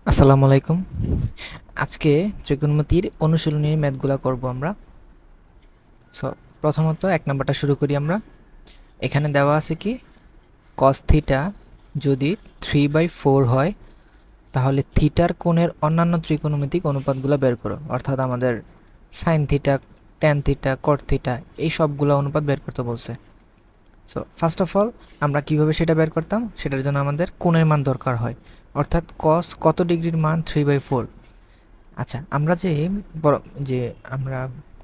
আসসালামু আলাইকুম। আজকে ত্রিকোণমিতির অনুশীলনীর ম্যাথগুলা করব আমরা। সো প্রথমত 1 নাম্বারটা শুরু করি আমরা। এখানে দেওয়া আছে কি cos থিটা যদি 3/4 হয় তাহলে থিটার কোণের অন্যান্য ত্রিকোণমিতিক অনুপাতগুলো বের করো। অর্থাৎ আমাদের sin theta, tan theta, cot theta এই সবগুলো অনুপাত বের করতে বলছে। সো ফার্স্ট অফ অল আমরা কিভাবে সেটা বের করতাম, সেটার জন্য আমাদের কোণের মান দরকার হয়। অর্থাৎ cos কত ডিগ্রির মান 3/4। আচ্ছা, আমরা যে আমরা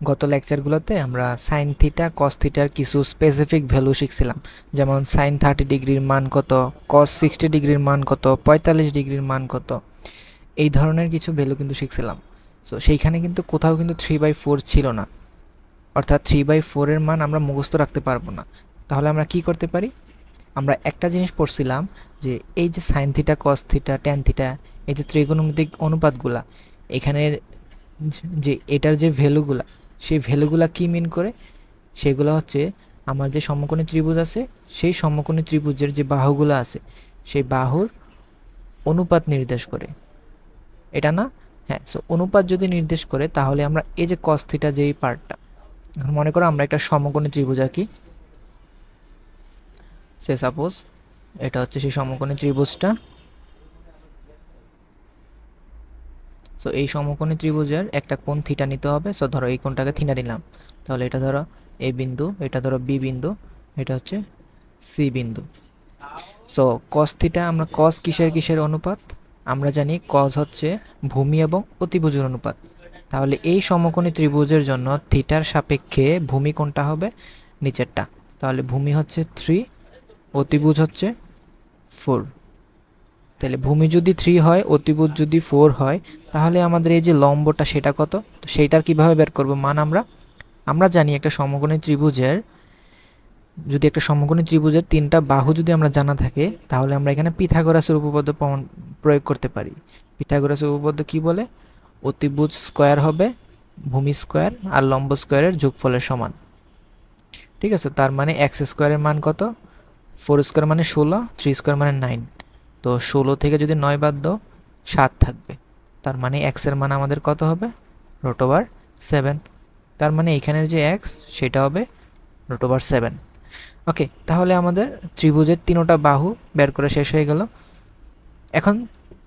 গত লেকচারগুলোতে আমরা সাইন থিটা কস থিটার কিছু স্পেসিফিক ভ্যালু শিখছিলাম। যেমন সাইন 30 ডিগ্রির মান কত, কস 60 ডিগ্রির মান কত, 45 ডিগ্রির মান কত, এই ধরনের কিছু ভ্যালু কিন্তু শিখছিলাম। সো সেইখানে কিন্তু কোথাও কিন্তু 3/4 ছিল না। অর্থাৎ 3/4 এর মান আমরা মুখস্থ রাখতে পারবো না। তাহলে আমরা কি করতে পারি, আমরা একটা জিনিস পড়ছিলাম যে এই যে sine theta cos theta tan theta এই যে ত্রিকোণমিতিক অনুপাতগুলা, এখানের যে এটার যে ভ্যালুগুলা, সেই ভ্যালুগুলা কি মিন করে, সেগুলো হচ্ছে আমার যে সমকোণী ত্রিভুজ আছে সেই সমকোণী ত্রিভুজের যে বাহুগুলো আছে সেই বাহুর অনুপাত নির্দেশ করে, এটা না? হ্যাঁ। সো অনুপাত যদি নির্দেশ করে তাহলে আমরা এই যে কস থিটা যেই পার্টটা, এখন মনে করো আমরা একটা সমকোণী ত্রিভুজ আঁকি। সে সাপোজ এটা হচ্ছে সেই সমকোণী ত্রিভুজটা। সো এই সমকোণী ত্রিভুজের একটা কোণ থিটা নিতে হবে। সো ধরো এই কোণটাকে থিটা নিলাম, তাহলে এটা ধরো এ বিন্দু, এটা ধরো বি বিন্দু, এটা হচ্ছে সি বিন্দু। সো কস থিটা, আমরা কস কিসের কিসের অনুপাত আমরা জানি, কস হচ্ছে ভূমি এবং অতিভুজের অনুপাত। তাহলে এই সমকোণী ত্রিভুজের জন্য থিটার সাপেক্ষে ভূমি কোণটা হবে নিচেরটা। তাহলে ভূমি হচ্ছে 3, অতিভুজ হচ্ছে 4। তাহলে ভূমি যদি 3 হয়, অতিভুজ যদি 4 হয়, তাহলে আমাদের এই যে লম্বটা সেটা কত, তো সেইটার কিভাবে বের করব মান আমরা জানি একটা সমকোণী ত্রিভুজের, যদি একটা সমকোণী ত্রিভুজের 3টা বাহু যদি আমরা জানা থাকে, তাহলে আমরা এখানে পিথাগোরাসের উপপাদ্য প্রয়োগ করতে পারি। পিথাগোরাসের উপপাদ্য কি বলে, অতিভুজ স্কয়ার হবে ভূমি স্কয়ার আর লম্ব স্কয়ারের যোগফলের সমান। ঠিক আছে, তার মানে এক্স স্কয়ারের মান কত, 4 স্কয়ার মানে 16, 3 স্কয়ার মানে 9। তো 16 থেকে যদি 9 বাদ দাও 7 থাকবে। তার মানে এক্স এর মান আমাদের কত হবে, √7। তার মানে এখানের যে এক্স সেটা হবে √7। ওকে, তাহলে আমাদের ত্রিভুজের 3টা বাহু বের করে শেষ হয়ে গেল। এখন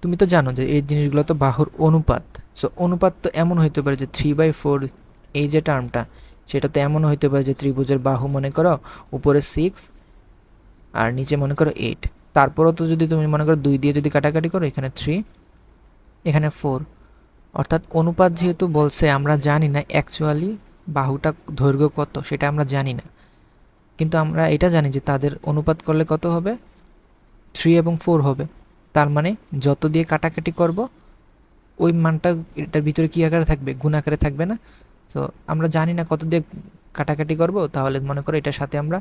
তুমি তো জানো যে এই জিনিসগুলো তো বাহুর অনুপাত। সো অনুপাত তো এমন হইতে পারে যে 3/4 এই যে টার্মটা, সেটা তো এমন হইতে পারে যে ত্রিভুজের বাহু মনে করো উপরে 6 আর নিচে মনে করো 8। তারপরও তো যদি তুমি মনে করো 2 দিয়ে যদি কাটাকাটি করো, এখানে 3 এখানে 4। অর্থাৎ অনুপাত যেহেতু বলছে, আমরা জানি না অ্যাকচুয়ালি বাহুটা দৈর্ঘ্য কত, সেটা আমরা জানি না, কিন্তু আমরা এটা জানি যে তাদের অনুপাত করলে কত হবে, 3 এবং 4 হবে। তার মানে যত দিয়ে কাটাকাটি করব ওই মানটা এটার ভিতরে কী আকারে থাকবে, গুণ আকারে থাকবে না? সো আমরা জানি না কত দিয়ে কাটাকাটি করব, তাহলে মনে করো এটার সাথে আমরা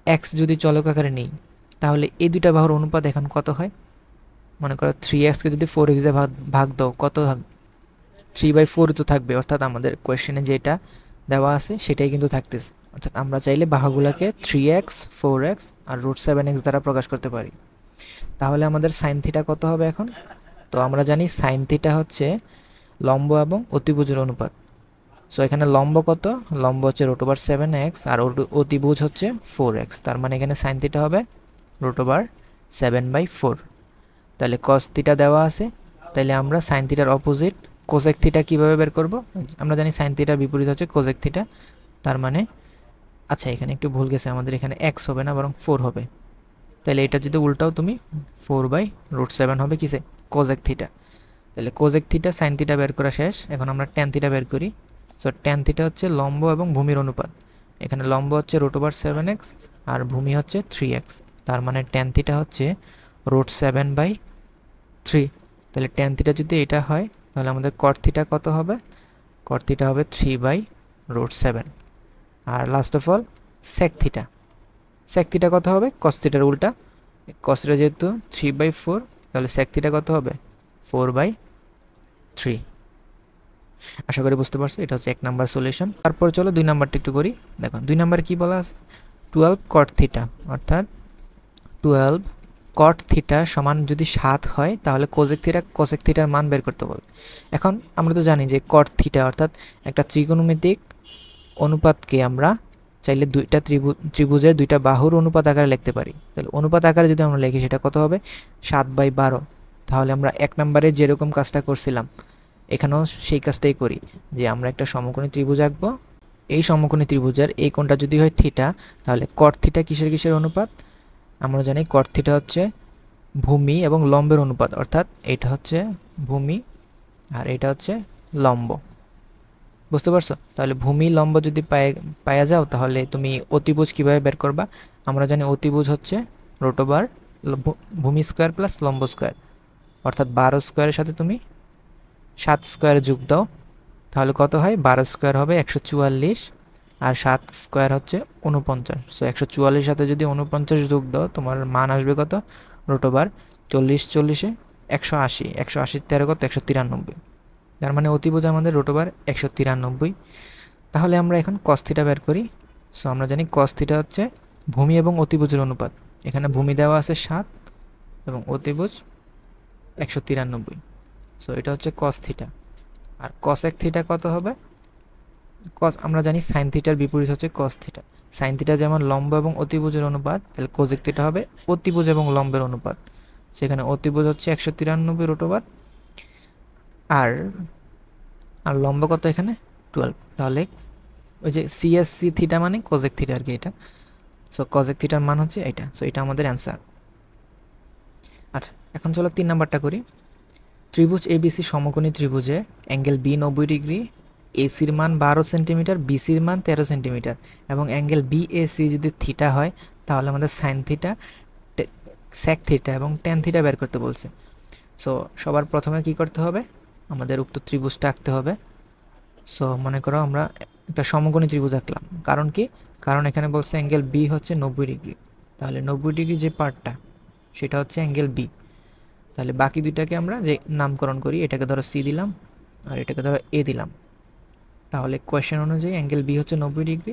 এক্স যদি চলক আকারে নিই, তাহলে এই দুইটা বাহুর অনুপাত এখন কত হয়, মনে করো 3x-কে যদি 4x দিয়ে ভাগ দাও কত, 3/4 তো থাকবে। অর্থাৎ আমাদের কোয়েশ্চেনে যেটা দেওয়া আছে সেটাই কিন্তু থাকতেছে। অর্থাৎ আমরা চাইলে বাহুগুলোকে 3x, 4x আর √7x দ্বারা প্রকাশ করতে পারি। তাহলে আমাদের সাইন থিটা কত হবে এখন? তো আমরা জানি সাইন থিটা হচ্ছে লম্ব এবং অতিভুজের অনুপাত। সো এখানে লম্ব কত, লম্ব হচ্ছে √7x আর অতিভুজ হচ্ছে 4x। তার মানে এখানে সাইন থিটা হবে √7/4। তাহলে কস থিটা দেওয়া আছে, তাহলে আমরা সাইন থিটার অপোজিট কোসেক থিটা কীভাবে বের করব? আমরা জানি সাইন থিটার বিপরীত হচ্ছে কোসেক থিটা। তার মানে আচ্ছা, এখানে একটু ভুল গেছে, আমাদের এখানে এক্স হবে না বরং 4 হবে। তাহলে এটা যদি উল্টাও তুমি 4/√7 হবে কিসে, কোসেক থিটা। তাহলে কোসেক থিটা সাইন থিটা বের করা শেষ, এখন আমরা ট্যান থিটা বের করি। সো ট্যান থিটা হচ্ছে লম্ব এবং ভূমির অনুপাত। এখানে লম্ব হচ্ছে √7x আর ভূমি হচ্ছে 3x। তার মানে ট্যান থিটা হচ্ছে √7/3। তাহলে ট্যান থিটা যদি এটা হয়, তাহলে আমাদের কট থিটা কত হবে, কট থিটা হবে 3/√7। আর last of all sec theta, sec theta কত হবে, কস থিটার উল্টা। কস থিটা যেহেতু 3/4, তাহলে সেক থিটা কত হবে, 4/3। আশা করি বুঝতে পারছো, এটা হচ্ছে 1 নাম্বার সলিউশন। তারপর চলো 2 নাম্বারটা একটু করি। দেখো 2 নাম্বার কি বলা আছে, 12 কট থিটা, অর্থাৎ 12 কট থিটা সমান যদি 7 হয় তাহলে কোসেক থিটার মান বের করতে বলে। এখন আমরা তো জানি যে কট থিটা অর্থাৎ একটা ত্রিকোণমিতিক অনুপাতকে আমরা চাইলে দুইটা ত্রিভুজের দুইটা বাহুর অনুপাত আকারে লিখতে পারি। তাহলে অনুপাত আকারে যদি আমরা লিখি সেটা কত হবে 7/12। তাহলে আমরা 1 নম্বরে যেরকম কাজটা করছিলাম এখানেও সেই কাজটাই করি, যে আমরা একটা সমকোণী ত্রিভুজ আঁকবো। এই সমকোণী ত্রিভুজের এই কোণটা যদি হয় থিটা, তাহলে কট থিটা কিসের অনুপাত? আমরা জানি কট থিটা হচ্ছে ভূমি এবং লম্বের অনুপাত, অর্থাৎ এটা হচ্ছে ভূমি আর এটা হচ্ছে লম্ব। বুঝতে পারছো? তাহলে ভূমি লম্ব যদি পায়া যাও তাহলে তুমি অতিভুজ কিভাবে বের করবা? আমরা জানি অতিভুজ হচ্ছে রোটোবার ভূমি স্কোয়ার প্লাস লম্ব স্কোয়ার, অর্থাৎ 12 স্কোয়ারের সাথে তুমি 7 স্কোয়ার যোগ দাও, তাহলে কত হয়? 12 স্কোয়ার হবে 144 আর 7 স্কোয়ার হচ্ছে 49। সো 144 সাথে যদি 49 যোগ দাও তোমার মান আসবে কত? রোটোবার 40 40-এ 180, 180 13 কত? 193। তার মানে অতিভুজ আমাদের রোটোবার 193। তাহলে আমরা এখন কস থিটা বের করি। সো আমরা জানি কস থিটা হচ্ছে ভূমি এবং অতিভুজের অনুপাত। এখানে ভূমি দেওয়া আছে 7 এবং অতিভুজ 193। সো এটা হচ্ছে কস থিটা। আর কসেক থিটা কত হবে? কস আমরা জানি সাইন থিটার বিপরীত হচ্ছে কস থিটা। সাইন থিটা যেমন লম্ব এবং অতিভুজের অনুপাত, তাহলে কোসেক থিটা হবে অতিভুজ এবং লম্বের অনুপাত। সেখানে অতিভুজ হচ্ছে 193 রোটোবার আর আর লম্ব কত এখানে? 12। তাহলে ওই যে সিএসসি থিটা মানে কোসেক থিটা আর কি এটা। সো কোসেক থিটার মান হচ্ছে এটা। সো এটা আমাদের অ্যান্সার। আচ্ছা, এখন চলো 3 নাম্বারটা করি। ত্রিভুজ এবিসি সমকোণী ত্রিভুজে অ্যাঙ্গেল বি 90 ডিগ্রি, এসির মান 12 সেন্টিমিটার, বিসির মান 13 সেন্টিমিটার এবং অ্যাঙ্গেল বিএসি যদি থিটা হয় তাহলে আমাদের সাইন থিটা, সেক থিটা এবং ট্যান থিটা বের করতে বলছে। সো সবার প্রথমে কি করতে হবে? আমাদের উক্ত ত্রিভুজটা আঁকতে হবে। সো মনে করো আমরা একটা সমকোণী ত্রিভুজ আঁকলাম। কারণ কি? কারণ এখানে বলছে অ্যাঙ্গেল বি হচ্ছে 90 ডিগ্রি। তাহলে 90 ডিগ্রি যে পার্টটা সেটা হচ্ছে অ্যাঙ্গেল বি। তাহলে বাকি দুইটাকে আমরা যে নামকরণ করি, এটাকে ধরো সি দিলাম আর এটাকে ধরো এ দিলাম। তাহলে কোয়েশ্চেন অনুযায়ী অ্যাঙ্গেল বি হচ্ছে 90 ডিগ্রি,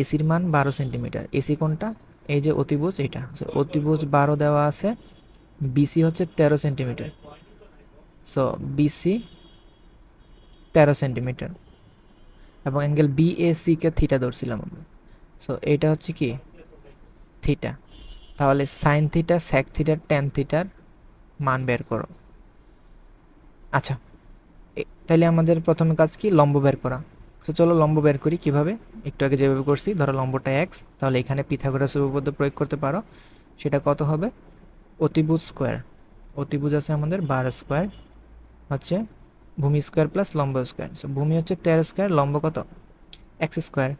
এসির মান 12 সেন্টিমিটার। এসি কোনটা? এই যে অতিভুজ এটা। অতিভুজ 12 দেওয়া আছে, বিসি হচ্ছে 13 সেন্টিমিটার। সো বিসি 13 সেন্টিমিটার এবং অ্যাঙ্গেল বিএসিকে থিটা ধরছিলাম আমরা। সো এটা হচ্ছে কি? থিটা। তাহলে sine theta, sec theta, tan থিটার মান বের করো। আচ্ছা, তাহলে আমাদের প্রথমে কাজ কি? লম্ব বের করা। তো চলো লম্ব বের করি। কিভাবে? একটু আগে যেভাবে করছি, ধরো লম্বটা এক্স, তাহলে এখানে পিথাগোরাসের উপপাদ্য প্রয়োগ করতে পারো। সেটা কত হবে? অতিভুজ স্কোয়ার। অতিভুজ আছে আমাদের 12 স্কোয়ার হচ্ছে ভূমি স্কোয়ার প্লাস লম্ব স্কোয়ার। সো ভূমি হচ্ছে 13 স্কোয়ার, লম্ব কত? X square.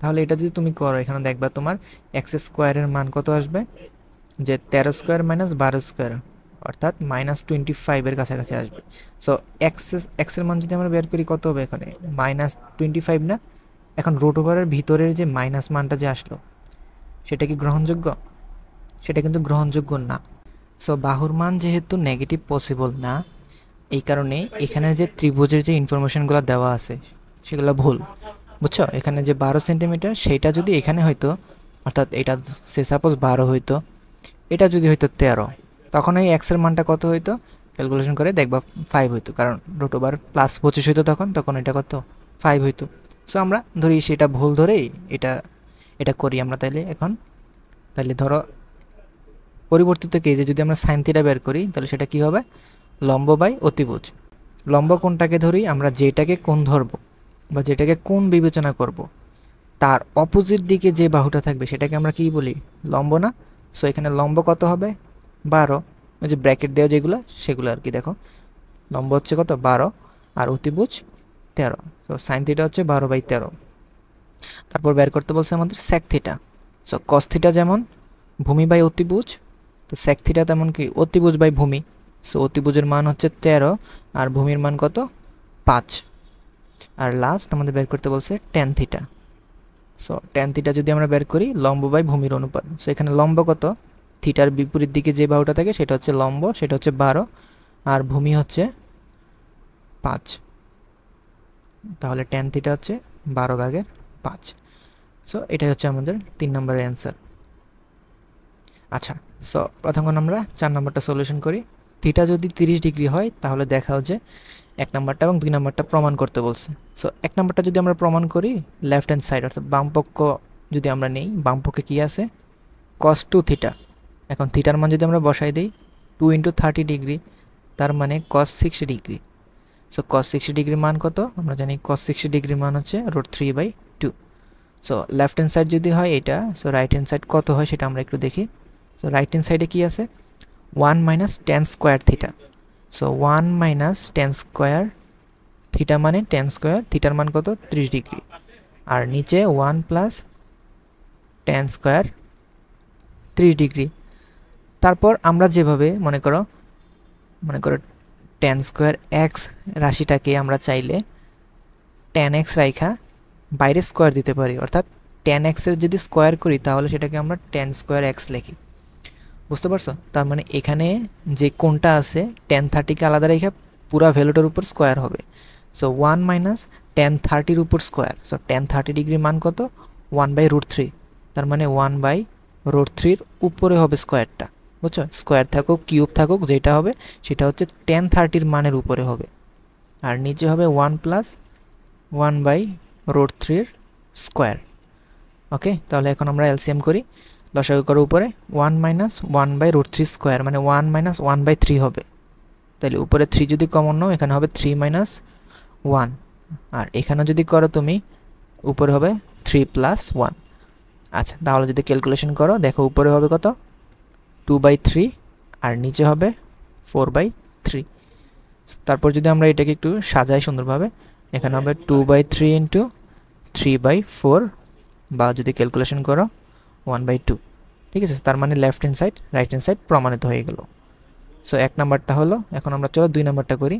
তাহলে এটা যদি তুমি করো এখানে দেখবা তোমার এক্স স্কোয়ারের মান কত আসবে? যে 13 স্কোয়ার মাইনাস 12 স্কোয়ার, অর্থাৎ -25-এর কাছাকাছি আসবে। সো এক্সের মান যদি আমরা বের করি কত হবে এখানে? -25 না? এখন রুট ওভারের ভিতরের যে মাইনাস মানটা যে আসলো সেটা কি গ্রহণযোগ্য? সেটা কিন্তু গ্রহণযোগ্য না। সো বাহুর মান যেহেতু নেগেটিভ পসিবল না, এই কারণে এখানে যে ত্রিভুজের যে ইনফরমেশনগুলো দেওয়া আছে সেগুলো ভুল। বুঝছো? এখানে যে 12 সেন্টিমিটার সেইটা যদি এখানে হয়তো, অর্থাৎ এটা সে সাপোজ 12 হইতো, এটা যদি হয়তো 13, তখন এই এক্সের মানটা কত হইতো? ক্যালকুলেশন করে দেখবা 5 হইতো, কারণ রুট ওভার +25 হইতো তখন এটা কত? 5 হইতো। সো আমরা ধরি সেটা ভুল ধরেই এটা এটা করি আমরা। তাহলে ধরো পরিবর্তিত কেসে যদি আমরা সাইন থিটা বের করি তাহলে সেটা কি হবে? লম্ব বাই অতিভুজ। লম্ব কোণটাকে ধরি আমরা, যেটাকে কোণ ধরবো বা যেটাকে কোণ বিবেচনা করব, তার অপোজিট দিকে যে বাহুটা থাকবে সেটাকে আমরা কি বলি? লম্ব না? সো এখানে লম্ব কত হবে? 12। ওই যে ব্র্যাকেট দেওয়া যেগুলো সেগুলো আর কি। দেখো লম্ব হচ্ছে কত? 12 আর অতিভুজ 13। তো সাইন থিটা হচ্ছে 12/13। তারপর বের করতে বলছে আমাদের sec theta. So cos theta যেমন ভূমি বাই অতিভুজ, তো সেক থিটা তেমন কি? অতিভুজ বাই ভূমি। সো অতিভুজের মান হচ্ছে 13 আর ভূমির মান কত? 5। আর লাস্ট আমাদের বের করতে বলছে tan theta. So tan theta যদি আমরা বের করি লম্ব বাই ভূমির অনুপাত। সো এখানে লম্ব কত? থিটার বিপরীত দিকে যে বাহুটা থাকে সেটা হচ্ছে লম্ব, সেটা হচ্ছে 12 আর ভূমি হচ্ছে 5। তাহলে ট্যান থিটা হচ্ছে 12/5। সো এটাই হচ্ছে আমাদের 3 নম্বরের অ্যান্সার। আচ্ছা, সো প্রথম আমরা 4 নম্বরটা সলিউশন করি। থিটা যদি 30 ডিগ্রি হয় তাহলে দেখাও যে 1 নম্বরটা এবং 2 নম্বরটা প্রমাণ করতে বলছে। সো 1 নম্বরটা যদি আমরা প্রমাণ করি, লেফট হ্যান্ড সাইড অর্থাৎ বাম পক্ষ যদি আমরা নেই, বাম পক্ষে কী আছে, cos 2 থিটা। এখন থিটার মান যদি আমরা বসাই দিই 2 × 30 ডিগ্রি, তার মানে cos 60 ডিগ্রি। সো cos 60 ডিগ্রির মান কত? আমরা জানি cos 60 ডিগ্রির মান হচ্ছে √3/2। সো লেফট হ্যান্ড সাইড যদি হয় এটা, সো রাইট হ্যান্ড সাইড কত হয় সেটা আমরা একটু দেখি। সো রাইট হ্যান্ড সাইডে কী আছে, 1 - tan square theta. So 1 - tan square theta মানে tan স্কোয়ার থিটার মান কত, 30 ডিগ্রি। আর নিচে 1 + tan স্কোয়ার 30 ডিগ্রি। তারপর আমরা যেভাবে মনে করো tan স্কোয়ার এক্স রাশিটাকে আমরা চাইলে tan x রাইখা বাইরে স্কোয়ার দিতে পারি, অর্থাৎ tan x এর যদি স্কোয়ার করি তাহলে সেটাকে আমরা tan স্কোয়ার x লিখি। বুঝতে পারছো? তার মানে এখানে যে কোণটা আছে tan 30কে আলাদা রেখে পুরা ভ্যালুটার উপর স্কোয়ার হবে। সো 1 - tan 30-র উপর স্কোয়ার। সো tan 30 ডিগ্রি মান কত, 1/√3। তার মানে 1/√3-র উপরে হবে স্কোয়ারটা। বুঝছো? স্কোয়ার থাকুক কিউব থাকুক যেটা হবে সেটা হচ্ছে tan 30-র মানের উপরে হবে। আর নিচে হবে 1 + 1/√3-র স্কোয়ার। ওকে, তাহলে এখন আমরা এলসিএম করি। লসাগু করো উপরে 1 - 1/√3 স্কোয়ার মানে 1 - 1/3 হবে। তাহলে উপরে 3 যদি কমন নাও এখানে হবে 3 - 1। আর এখানে যদি করো তুমি উপরে হবে 3 + 1। আচ্ছা, তাহলে যদি ক্যালকুলেশন করো দেখো উপরে হবে কত, 2/3 আর নিচে হবে 4/3। তারপর যদি আমরা এটাকে একটু সাজাই সুন্দরভাবে, এখানে হবে 2/3 × 3/4 বা যদি ক্যালকুলেশন করো 1/2। ঠিক আছে, তার মানে left hand side right hand side প্রমাণিত হয়ে গেল। সো 1 নাম্বারটা হলো। এখন আমরা চলো 2 নাম্বারটা করি।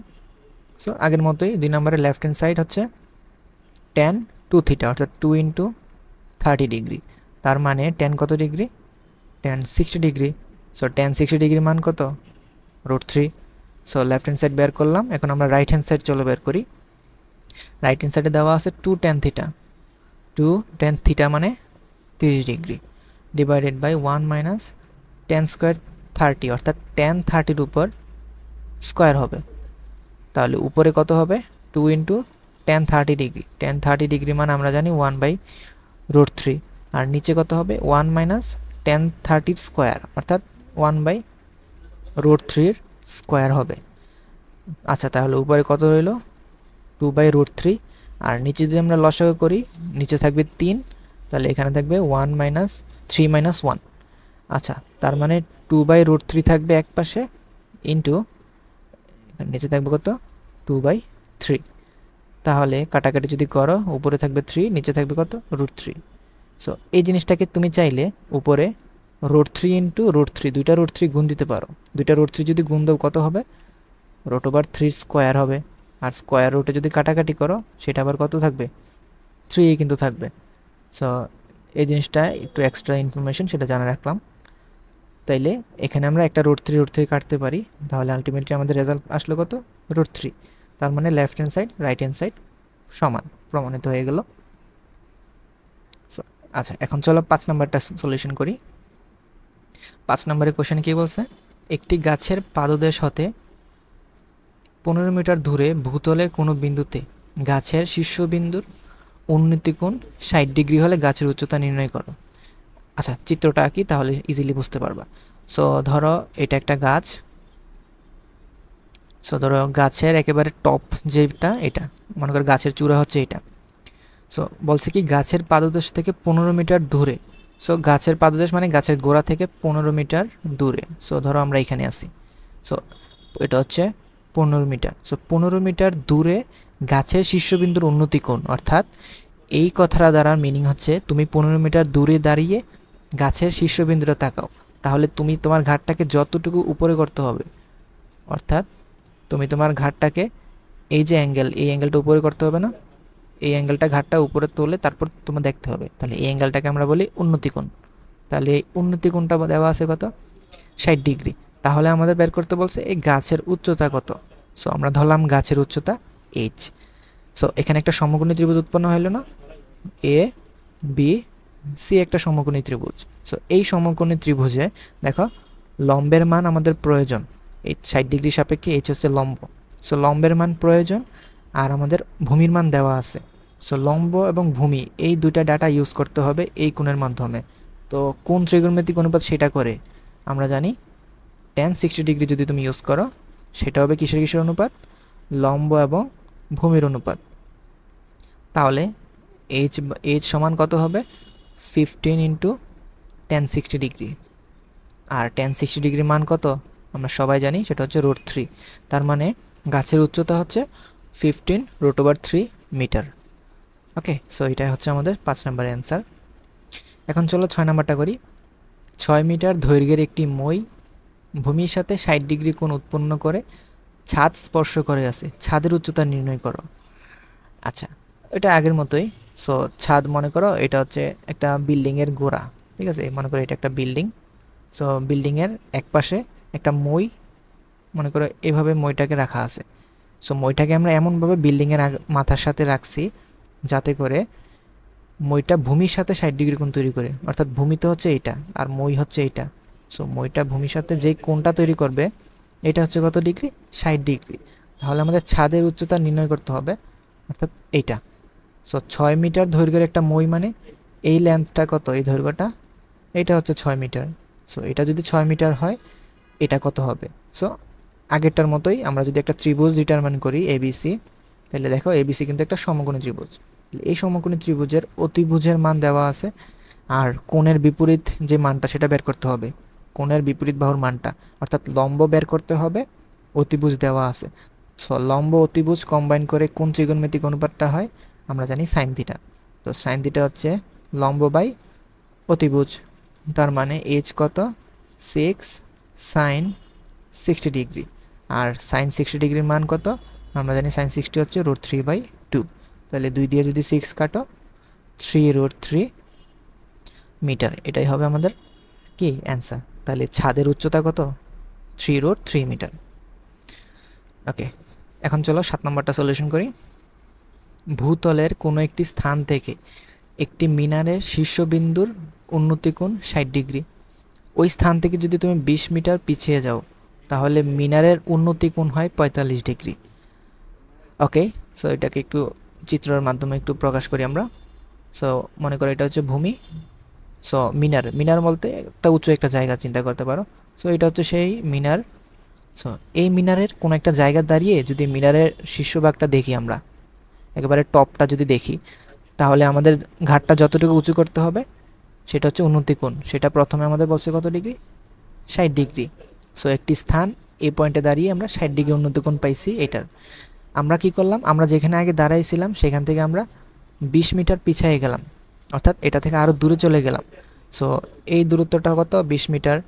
সো আগের মতোই 2 নম্বরে লেফট হ্যান্ড সাইড হচ্ছে tan 2 থিটা অর্থাৎ 2 × 30 ডিগ্রি। তার মানে tan কত degree, tan 60 degree. So tan 60 degree মান কত, √3। সো লেফট হ্যান্ড সাইড বের করলাম। এখন আমরা রাইট হ্যান্ড সাইড চলো বের করি। রাইট হ্যান্ড সাইডে দেওয়া আছে 2 tan থিটা। 2 tan থিটা মানে 30 degree divided by 1 - tan square 30 অর্থাৎ tan 30-র উপর স্কোয়ার হবে। তাহলে উপরে কত হবে, 2 × tan 30 ডিগ্রি। tan 30 ডিগ্রি মানে আমরা জানি 1/√3। আর নিচে কত হবে, 1 - tan 30-র স্কোয়ার অর্থাৎ 1/√3-র স্কোয়ার হবে। আচ্ছা, তাহলে উপরে কত রইল, 2/√3। আর নিচে যদি আমরা লসাগু করি নিচে থাকবে 3, তাহলে এখানে থাকবে 3 - 1। আচ্ছা, তার মানে 2/√3 থাকবে এক পাশে ইন্টু নিচে থাকবে কত, 2/3। তাহলে কাটাকাটি যদি করো উপরে থাকবে 3 নিচে থাকবে কত, √3। সো এই জিনিসটাকে তুমি চাইলে উপরে √3 × √3 দুইটা √3 গুণ দিতে পারো। দুইটা √3 যদি গুণ দাও কত হবে, √3 স্কোয়ার হবে। আর স্কোয়ার রুটে যদি কাটাকাটি করো সেটা আবার কত থাকবে, 3 কিন্তু থাকবে। সো এই জিনিসটা একটু এক্সট্রা ইনফরমেশন, সেটা জানা রাখলাম। তাইলে এখানে আমরা একটা √3 কাটতে পারি, তাহলে আলটিমেটলি আমাদের রেজাল্ট আসলো কত, √3। তার মানে left hand side right hand side সমান প্রমাণিত হয়ে গেল। আচ্ছা, এখন চলো 5 নাম্বারটা সলিউশন করি। 5 নম্বরের কোশ্চেন কি বলছে, একটি গাছের পাদদেশ হতে 15 মিটার দূরে ভূতলের কোনো বিন্দুতে গাছের শীর্ষবিন্দুর উন্নতি কোণ 60 ডিগ্রি হলে গাছের উচ্চতা নির্ণয় করো। আচ্ছা, চিত্রটা আঁকি তাহলে ইজিলি বুঝতে পারবা। সো ধরো এটা একটা গাছ। সো ধরো গাছের একেবারে টপ যেটা, এটা মনে করো গাছের চূড়া হচ্ছে এটা। সো বলছে কি গাছের পাদদেশ থেকে 15 মিটার দূরে। সো গাছের পাদদেশ মানে গাছের গোড়া থেকে 15 মিটার দূরে। সো ধরো আমরা এখানে আছি। সো এটা হচ্ছে 15 মিটার। সো 15 মিটার দূরে গাছের শীর্ষবিন্দুর উন্নতি কোণ, অর্থাৎ এই কথাটা দ্বারা মিনিং হচ্ছে তুমি 15 মিটার দূরে দাঁড়িয়ে গাছের শীর্ষবিন্দুটা তাকাও, তাহলে তুমি তোমার ঘাটটাকে যতটুকু উপরে করতে হবে, অর্থাৎ তুমি তোমার ঘাটটাকে এই যে অ্যাঙ্গেল, এই অ্যাঙ্গেলটা উপরে করতে হবে না, এই অ্যাঙ্গেলটা ঘাটটা উপরে তোলে তারপর তোমার দেখতে হবে। তাহলে এই অ্যাঙ্গেলটাকে আমরা বলি উন্নতি কোণ। তাহলে এই উন্নতি কোণটা দেওয়া আছে কত, 60 ডিগ্রি। তাহলে আমাদের বের করতে বলছে এই গাছের উচ্চতা কত। সো আমরা ধরলাম গাছের উচ্চতা h। সো এখানে একটা সমকোণী ত্রিভুজ উৎপন্ন হলো না, এ বি সি একটা সমকোণী ত্রিভুজ। সো এই সমকোণী ত্রিভুজে দেখো লম্বের মান আমাদের প্রয়োজন, এই 60 ডিগ্রি সাপেক্ষে এইচ হচ্ছে লম্ব। সো লম্বের মান প্রয়োজন আর আমাদের ভূমির মান দেওয়া আছে। সো লম্ব এবং ভূমি এই দুইটা ডাটা ইউজ করতে হবে এই কোণের মাধ্যমে। তো কোন ত্রিকোণমিতিক অনুপাত সেটা করে আমরা জানি tan 60 ডিগ্রি যদি তুমি ইউজ করো সেটা হবে কিসের কিসের অনুপাত, লম্ব এবং ভূমির অনুপাত। তাহলে এইচ সমান কত হবে 15 ইন্টু tan 60 ডিগ্রি, আর tan 60 ডিগ্রির মান কত আমরা সবাই জানি সেটা হচ্ছে √3। তার মানে গাছের উচ্চতা হচ্ছে 15√3 মিটার। ওকে, সো এটাই হচ্ছে আমাদের 5 নম্বরের অ্যান্সার। এখন চলো 6 নাম্বারটা করি। 6 মিটার দৈর্ঘ্যের একটি মই ভূমির সাথে 60 ডিগ্রি কোণ উৎপন্ন করে ছাদ স্পর্শ করে আছে, ছাদের উচ্চতা নির্ণয় করো। আচ্ছা, এটা আগের মতোই। সো ছাদ মনে করো এটা হচ্ছে একটা বিল্ডিংয়ের গোড়া, ঠিক আছে, মনে করো এটা একটা বিল্ডিং। সো বিল্ডিংয়ের এক পাশে একটা মই, মনে করো এভাবে মইটাকে রাখা আছে। সো মইটাকে আমরা এমনভাবে বিল্ডিংয়ের মাথার সাথে রাখছি যাতে করে মইটা ভূমির সাথে 60 ডিগ্রি কোণ তৈরি করে, অর্থাৎ ভূমি তো হচ্ছে এইটা আর মই হচ্ছে এইটা। সো মইটা ভূমির সাথে যে কোণটা তৈরি করবে এটা হচ্ছে কত ডিগ্রি, 60 ডিগ্রি। তাহলে আমাদের ছাদের উচ্চতা নির্ণয় করতে হবে, অর্থাৎ এইটা। সো 6 মিটার দৈর্ঘ্যের একটা মই মানে এই লেন্থটা কত, এই দৈর্ঘ্যটা এটা হচ্ছে 6 মিটার। সো এটা যদি 6 মিটার হয় এটা কত হবে। সো আগেরটার মতোই আমরা যদি একটা ত্রিভুজ ডিটারমাইন করি এবিসি, তাহলে দেখো এবিসি কিন্তু একটা সমকোণী ত্রিভুজ। এই সমকোণী ত্রিভুজের অতিভুজের মান দেওয়া আছে আর কোণের বিপরীত যে মানটা সেটা বের করতে হবে, কোণের বিপরীত বাহুর মানটা, অর্থাৎ লম্ব বের করতে হবে, অতিভুজ দেওয়া আছে। সো লম্ব অতিভুজ কম্বাইন করে কোন ত্রিকোণমিতিক অনুপাতটা হয় আমরা জানি সাইন থিটা। তো সাইন থিটা হচ্ছে লম্ব বাই অতিভুজ। তার মানে এইচ কত 6 সাইন 60 ডিগ্রি, আর সাইন 60 ডিগ্রির মান কত আমরা জানি সাইন 60 হচ্ছে √3/2। তাহলে 2 দিয়ে যদি 6 কাটো 3√3 মিটার, এটাই হবে আমাদের কি অ্যান্সার। তাহলে ছাদের উচ্চতা কত 3√3 মিটার। ওকে, এখন চলো 7 নম্বরটা সলিউশন করি। ভূতলের কোনো একটি স্থান থেকে একটি মিনারের শীর্ষবিন্দুর উন্নতি কোণ 60 ডিগ্রি। ওই স্থান থেকে যদি তুমি 20 মিটার পিছিয়ে যাও তাহলে মিনারের উন্নতি কোণ হয় 45 ডিগ্রি। ওকে, সো এটাকে একটু চিত্রের মাধ্যমে একটু প্রকাশ করি আমরা। সো মনে করো এটা হচ্ছে ভূমি। সো মিনার বলতে একটা উঁচু একটা জায়গা চিন্তা করতে পারো। সো এটা হচ্ছে সেই মিনার। সো এই মিনারের কোনো একটা জায়গা দাঁড়িয়ে যদি মিনারের শীর্ষভাগটা দেখি আমরা, একেবারে টপটা যদি দেখি, তাহলে আমাদের ঘাটটা যতটুকু উঁচু করতে হবে সেটা হচ্ছে উন্নতি কোণ। সেটা প্রথমে আমাদের বলছে কত ডিগ্রি, 60 ডিগ্রি। সো একটি স্থান এই পয়েন্টে দাঁড়িয়ে আমরা 60 ডিগ্রি উন্নতি কোণ পাইছি। এটার আমরা কি করলাম, আমরা যেখানে আগে দাঁড়াইছিলাম সেখান থেকে আমরা 20 মিটার পিছিয়ে গেলাম, অর্থাৎ এটা থেকে আরও দূরে চলে গেলাম। সো এই দূরত্বটা কত 20 মিটার।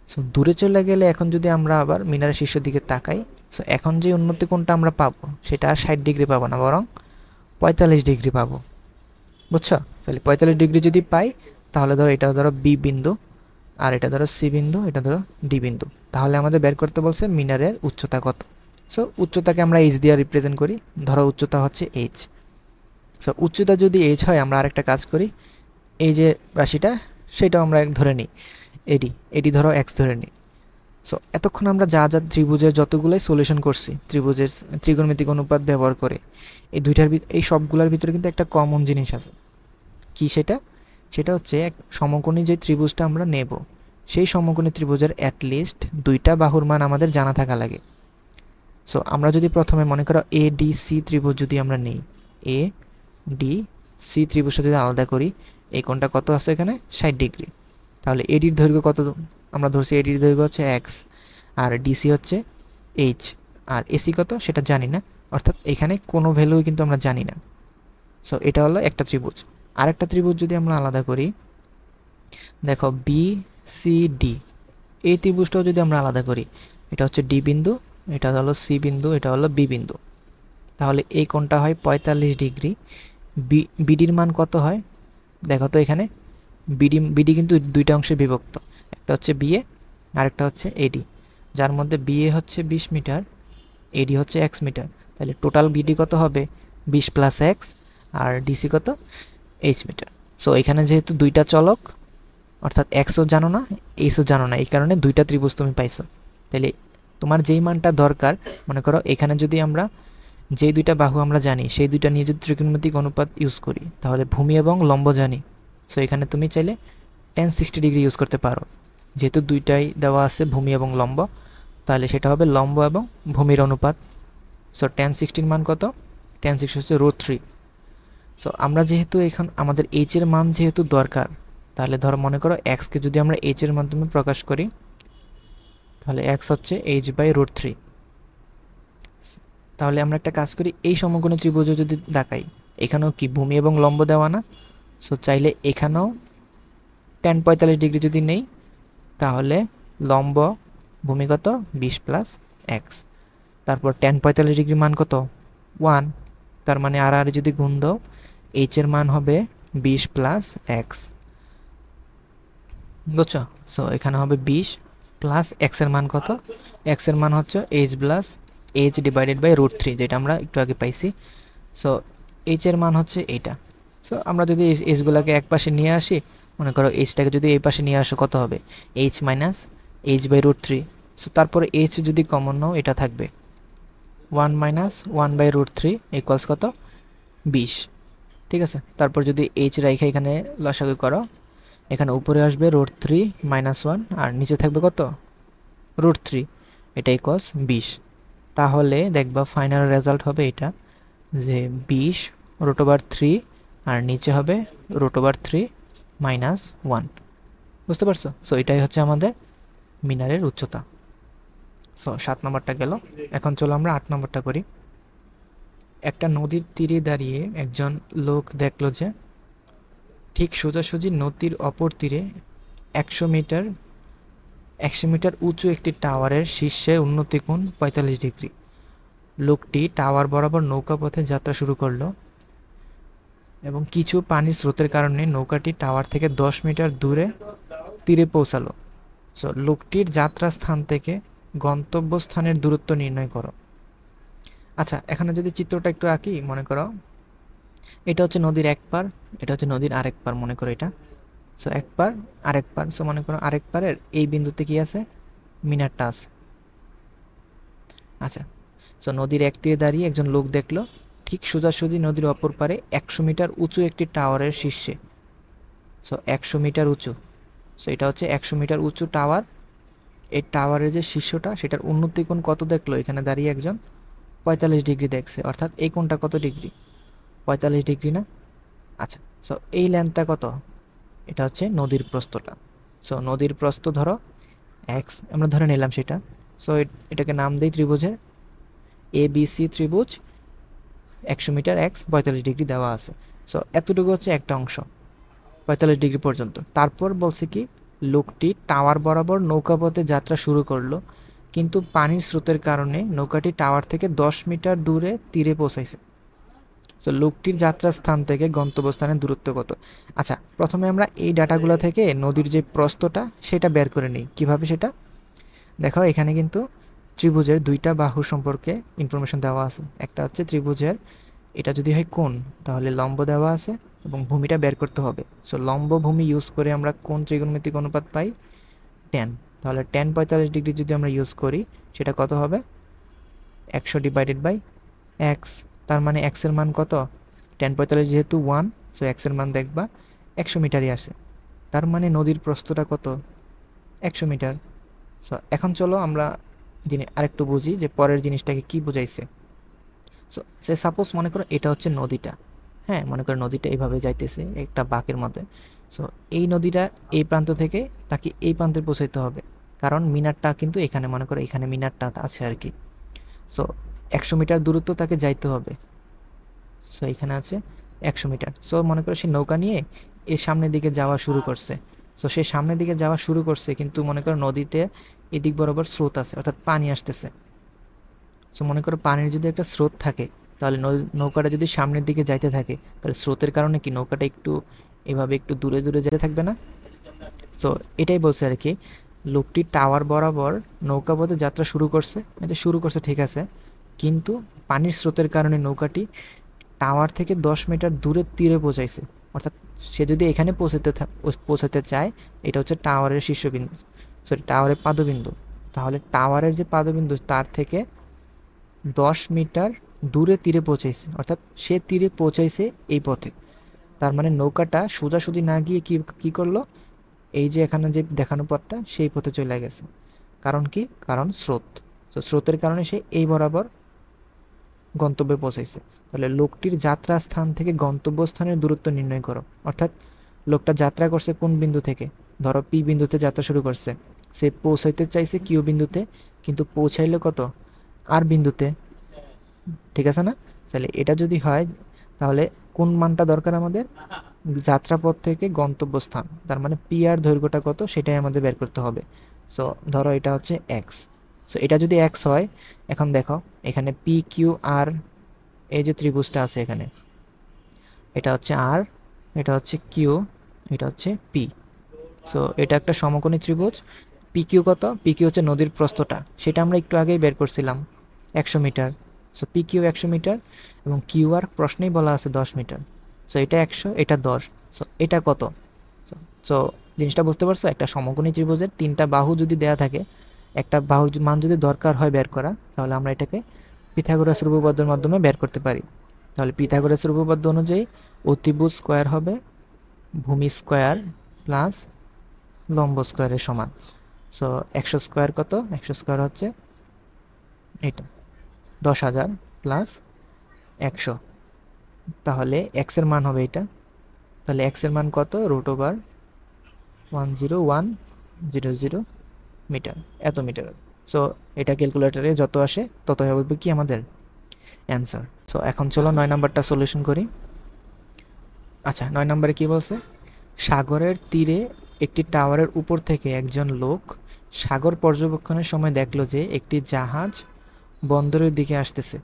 সো দূরে চলে গেলে এখন যদি আমরা আবার মিনারের শীর্ষ দিকে তাকাই, সো এখন যে উন্নতি কোণটা আমরা পাবো সেটা আর 60 ডিগ্রি পাবো না, বরং 45 ডিগ্রি পাবো। বুঝছো? তাহলে 45 ডিগ্রি যদি পাই তাহলে ধরো এটা ধরো বি বিন্দু, আর এটা ধরো সি বিন্দু, এটা ধরো ডি বিন্দু। তাহলে আমাদের বের করতে বলছে মিনারের উচ্চতা কত। সো উচ্চতাকে আমরা এইচ দিয়ে রিপ্রেজেন্ট করি, ধরো উচ্চতা হচ্ছে এইচ। সো উচ্চতা যদি এইচ হয় আমরা আরেকটা কাজ করি, এই যে রাশিটা সেটাও আমরা ধরে নিই এডি ধরো এক্স ধরে নিই। সো এতক্ষণ আমরা যা যা ত্রিভুজের যতগুলোই সলিউশন করছি ত্রিভুজের ত্রিকোণমিতিক অনুপাত ব্যবহার করে, এই দুইটার এই সবগুলোর ভিতরে কিন্তু একটা কমন জিনিস আছে। কি সেটা? সেটা হচ্ছে এক সমকোণী যে ত্রিভুজটা আমরা নেব সেই সমকোণী ত্রিভুজের অ্যাটলিস্ট দুইটা বাহুর মান আমাদের জানা থাকা লাগে। সো আমরা যদি প্রথমে মনে করো এ ডি সি ত্রিভুজ যদি আমরা নিই, এ ডি সি ত্রিভুজটা যদি আলাদা করি, এই কোণটা কত আছে এখানে 60 ডিগ্রি। তাহলে এডির দৈর্ঘ্য কত আমরা ধরছি, এডির দৈর্ঘ্য হচ্ছে এক্স, আর ডিসি হচ্ছে এইচ, আর এসি কত সেটা জানি না, অর্থাৎ এখানে কোনো ভ্যালুই কিন্তু আমরা জানি না। সো এটা হলো একটা ত্রিভুজ। আরেকটা ত্রিভুজ যদি আমরা আলাদা করি, দেখো বি সি ডি, এই ত্রিভুজটাও যদি আমরা আলাদা করি, এটা হচ্ছে ডি বিন্দু, এটা হলো সি বিন্দু, এটা হলো বি বিন্দু। তাহলে এই কোণটা হয় 45 ডিগ্রি। বিডির মান কত হয় দেখো তো, এখানে বিডি কিন্তু দুইটা অংশে বিভক্ত, একটা হচ্ছে বিএ আরেকটা হচ্ছে এডি, যার মধ্যে বিএ হচ্ছে 20 মিটার, এডি হচ্ছে এক্স মিটার। তাহলে টোটাল বিডি কত হবে 20 + x, আর ডিসি কত এইচ মিটার। সো এখানে যেহেতু দুইটা চলক, অর্থাৎ এক্সও জানো না, এইচও জানো না, এই কারণে দুইটা ত্রিভুজ তুমি পাইছো। তাহলে তোমার যেই মানটা দরকার, মনে করো এখানে যদি আমরা যেই দুইটা বাহু আমরা জানি সেই দুইটা নিয়ে যদি ত্রিকোণমিতিক অনুপাত ইউজ করি, তাহলে ভূমি এবং লম্ব জানি। সো এখানে তুমি চাইলে tan 60 ডিগ্রি ইউজ করতে পারো, যেহেতু দুইটাই দেওয়া আছে ভূমি এবং লম্ব, তাহলে সেটা হবে লম্ব এবং ভূমির অনুপাত। সো tan 60 মান কত? tan 60 হচ্ছে √3। সো আমরা যেহেতু এখন আমাদের এইচ এর মান যেহেতু দরকার, তাহলে ধরো মনে করো এক্সকে যদি আমরা এইচ এর মাধ্যমে প্রকাশ করি, তাহলে এক্স হচ্ছে h/√3। তাহলে আমরা একটা কাজ করি, এই সমকোণী ত্রিভুজে যদি দেখাই, এখানেও কি ভূমি এবং লম্ব দেওয়া না? সো চাইলে এখানেও tan 45 ডিগ্রি যদি নেই, তাহলে লম্ব ভূমি কত? 20 প্লাস এক্স। তারপর tan 45 ডিগ্রি মান কত? 1। তার মানে আর যদি গুণ দাও, এইচ এর মান হবে 20 প্লাস এক্স। বুঝছো? সো এখানে হবে 20 প্লাস এক্স এর মান কত? এক্স এর মান হচ্ছে h/√3, যেটা আমরা একটু আগে পাইছি। সো এইচ এর মান হচ্ছে এইটা। সো আমরা যদি এইচগুলোকে এক পাশে নিয়ে আসি, মনে করো এইচটাকে যদি এই পাশে নিয়ে আসো, কত হবে? h minus h/√3। সো তারপরে এইচ যদি কমন নাও, এটা থাকবে 1 মাইনাস 1/√3 ইকুয়ালস কত? 20। ঠিক আছে, তারপর যদি এইচ রাইখা এখানে লসাগু করো, এখানে উপরে আসবে √3 মাইনাস 1, আর নিচে থাকবে কত? √3। এটা ইকুয়ালস 20। তাহলে দেখবা ফাইনাল রেজাল্ট হবে এটা, যে 20√3, আর নিচে হবে √3 মাইনাস 1। বুঝতে পারছো? সো এটাই হচ্ছে আমাদের মিনারের উচ্চতা। সো 7 নম্বরটা গেল। এখন চলো আমরা 8 নম্বরটা করি। একটা নদীর তীরে দাঁড়িয়ে একজন লোক দেখলো যে ঠিক সোজাসুজি নদীর অপর তীরে 100 মিটার উঁচু একটি টাওয়ারের শীর্ষে উন্নতি কোণ 45 ডিগ্রি। লোকটি টাওয়ার বরাবর নৌকা পথে যাত্রা শুরু করলো এবং কিছু পানির স্রোতের কারণে নৌকাটি টাওয়ার থেকে 10 মিটার দূরে তীরে পৌঁছালো। সো লোকটির যাত্রা স্থান থেকে গন্তব্যস্থানের দূরত্ব নির্ণয় করো। আচ্ছা, এখানে যদি চিত্রটা একটু আঁকি, মনে করো এটা হচ্ছে নদীর এক পার, এটা হচ্ছে নদীর আরেক পার, মনে করো এটা। সো এক পার আরেক পার। সো মনে করো আরেক পারের এই বিন্দুতে কি আছে? মিনারটা আছে। আচ্ছা, সো নদীর এক তীরে দাঁড়িয়ে একজন লোক দেখলো ঠিক সোজাসুজি নদীর অপর পারে 100 মিটার উঁচু একটি টাওয়ারের শীর্ষে। সো 100 মিটার উঁচু। সো এটা হচ্ছে 100 মিটার উঁচু টাওয়ার। এই টাওয়ারের যে শীর্ষটা, সেটার উন্নতি কোণ কত দেখলো এখানে দাঁড়িয়ে একজন? 45 ডিগ্রি দেখছে। অর্থাৎ এই কোণটা কত ডিগ্রি? 45 ডিগ্রি না? আচ্ছা, সো এই লেন্থটা কত? এটা হচ্ছে নদীর প্রস্থটা। সো নদীর প্রস্থ ধরো এক্স, আমরা ধরে নিলাম সেটা। সো এটাকে নাম দেই ত্রিভুজের ABC ত্রিভুজ। 100 মিটার এক্স 45 ডিগ্রি দেওয়া আছে। সো এতটুকু হচ্ছে একটা অংশ, 45 ডিগ্রি পর্যন্ত। তারপর বলছে কি, লোকটি টাওয়ার বরাবর নৌকাপথে যাত্রা শুরু করলো, কিন্তু পানির স্রোতের কারণে নৌকাটি টাওয়ার থেকে 10 মিটার দূরে তীরে পৌঁছাইছে। সো লোকটির যাত্রা স্থান থেকে গন্তব্যস্থানের দূরত্ব কত? আচ্ছা, প্রথমে আমরা এই ডাটাগুলো থেকে নদীর যে প্রস্থটা সেটা বের করে নিই। কিভাবে সেটা দেখো, এখানে কিন্তু ত্রিভুজের দুইটা বাহু সম্পর্কে ইনফরমেশন দেওয়া আছে। একটা হচ্ছে ত্রিভুজের, এটা যদি হয় কোণ, তাহলে লম্ব দেওয়া আছে এবং ভূমিটা বের করতে হবে। সো লম্ব ভূমি ইউজ করে আমরা কোন ত্রিকোণমিতিক অনুপাত পাই? tan। তাহলে tan 45 ডিগ্রি যদি আমরা ইউজ করি, সেটা কত হবে? 100/x। তার মানে x এর মান কত? tan 45 যেহেতু 1, সো x এর মান দেখবা 100 মিটারই আসে। তার মানে নদীর প্রস্থটা কত? 100 মিটার। সো এখন চলো আমরা আরেকটু বুঝি যে পরের জিনিসটাকে কি বুঝাইছে। সো সে সাপোজ মনে করো এটা হচ্ছে নদীটা। হ্যাঁ, মনে করো নদীটা এইভাবে যাইতেছে একটা বাঁকের মধ্যে। সো এই নদীটা এই প্রান্ত থেকে তাকে এই প্রান্তে পৌঁছাইতে হবে, কারণ মিনারটা কিন্তু এখানে, মনে করো এখানে মিনারটা আছে আর কি। সো 100 মিটার দূরত্ব তাকে যাইতে হবে। সো এখানে আছে 100 মিটার। সো মনে করো সে নৌকা নিয়ে এর সামনের দিকে যাওয়া শুরু করছে। সো সে সামনের দিকে যাওয়া শুরু করছে, কিন্তু মনে করো নদীতে এদিক বরাবর স্রোত আছে, অর্থাৎ পানি আসতেছে। সো মনে করো পানির যদি একটা স্রোত থাকে, তাহলে নৌকাটা যদি সামনের দিকে যাইতে থাকে, তাহলে স্রোতের কারণে কি নৌকাটা একটু এভাবে একটু দূরে দূরে যেতে থাকবে না? সো এটাই বলছে আর কি, লোকটি টাওয়ার বরাবর নৌকাপথে যাত্রা শুরু করছে। এটা শুরু করছে ঠিক আছে, কিন্তু পানির স্রোতের কারণে নৌকাটি টাওয়ার থেকে 10 মিটার দূরে তীরে পৌঁছাইছে। অর্থাৎ সে যদি এখানে পৌঁছাতে চায়, এটা হচ্ছে টাওয়ারের শীর্ষবিন্দু, সরি টাওয়ারের পাদবিন্দু, তাহলে টাওয়ারের যে পাদবিন্দু তার থেকে 10 মিটার দূরে তীরে পৌঁছাইছে, অর্থাৎ সে তীরে পৌঁছাইছে এই পথে। তার মানে নৌকাটা সোজাসুজি না গিয়ে কি করলো, এই যে এখানে যে দেখানো পথটা সেই পথে চলে গেছে। কারণ কি? কারণ স্রোত। তো স্রোতের কারণে সে এই বরাবর গন্তব্যে পৌঁছাইছে। তাহলে লোকটির যাত্রা স্থান থেকে গন্তব্যস্থানের দূরত্ব নির্ণয় করো। অর্থাৎ লোকটা যাত্রা করছে কোন বিন্দু থেকে, ধরো পি বিন্দুতে যাত্রা শুরু করছে, সে পৌঁছাইতে চাইছে কিউ বিন্দুতে, কিন্তু পৌঁছাইলো কত, আর বিন্দুতে, ঠিক আছে না? তাহলে এটা যদি হয় তাহলে কোন মানটা দরকার আমাদের, যাত্রাপথ থেকে গন্তব্যস্থান, তার মানে পি আর দৈর্ঘ্যটা কত সেটাই আমাদের বের করতে হবে। সো ধরো এটা হচ্ছে এক্স। সো এটা যদি এক্স হয়, এখন দেখো এখানে পি কিউ আর, এই যে ত্রিভুজটা আছে এখানে, এটা হচ্ছে আর, এটা হচ্ছে কিউ, এটা হচ্ছে পি। সো এটা একটা সমকোণী ত্রিভুজ। পি কিউ কত, পি কিউ হচ্ছে নদীর প্রস্থটা, সেটা আমরা একটু আগেই বের করছিলাম 100 metre. So P Q 100 metre এবং কিউ আর প্রশ্নেই বলা আছে 10 মিটার। সো এটা 100, এটা 10। সো এটা কত? সো জিনিসটা বুঝতে পারছো, একটা সমকোণী ত্রিভুজের 3টা বাহু যদি দেয়া থাকে, একটা বাহুর মান যদি দরকার হয় বের করা, তাহলে আমরা এটাকে পিথাগোরাসের উপপাদ্যের মাধ্যমে বের করতে পারি। তাহলে পিথাগোরাসের উপপাদ্য অনুযায়ী অতিভুজ স্কোয়ার হবে ভূমি স্কোয়ার প্লাস লম্ব স্কোয়ারের সমান। সো 100 স্কোয়ার কত, 100 স্কোয়ার হচ্ছে এটা 10,000 প্লাস 100, তাহলে এক্সের মান হবে এটা। তাহলে এক্সের মান কত, √10,100 মিটার, এত মিটার। সো এটা ক্যালকুলেটরে যত আসে ততই হবে কি আমাদের অ্যান্সার। সো এখন চলো 9 নাম্বারটা সলিউশন করি। আচ্ছা, 9 নম্বরে কি বলছে, সাগরের তীরে একটি টাওয়ারের উপর থেকে একজন লোক সাগর পর্যবেক্ষণের সময় দেখলো যে একটি জাহাজ বন্দরের দিকে আসতেছে।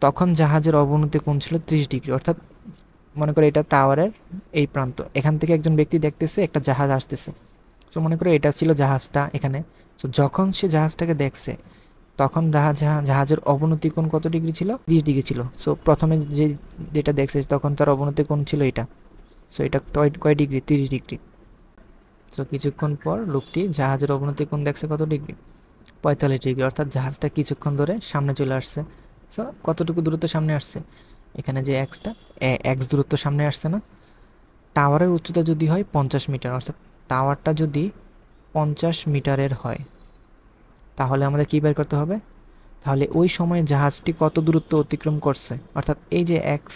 তখন জাহাজের অবনতি কোণ ছিল 30 ডিগ্রি, অর্থাৎ মনে করে এটা টাওয়ারের এই প্রান্ত, এখান থেকে একজন ব্যক্তি দেখতেছে একটা জাহাজ আসতেছে। সো মনে করে এটা ছিল জাহাজটা এখানে। সো যখন সে জাহাজটাকে দেখছে তখন জাহাজের অবনতি কোণ কত ডিগ্রি ছিল, 30 ডিগ্রি ছিল। সো প্রথমে যেটা দেখছে তখন তার অবনতি কোণ ছিল এটা। সো এটা কয় ডিগ্রি, 30 ডিগ্রি। সো কিছুক্ষণ পর লোকটি জাহাজের অবনতি কোণ দেখছে কত ডিগ্রি, 45 ডিগ্রি, অর্থাৎ জাহাজটা কিছুক্ষণ ধরে সামনে চলে আসছে। সো কতটুকু দূরত্ব সামনে আসছে, এখানে যে এক্স দূরত্ব সামনে আসছে না। টাওয়ারের উচ্চতা যদি হয় 50 মিটার, অর্থাৎ টাওয়ারটা যদি 50 মিটারের হয়, তাহলে আমাদের কী বের করতে হবে, তাহলে ওই সময়ে জাহাজটি কত দূরত্ব অতিক্রম করছে, অর্থাৎ এই যে এক্স,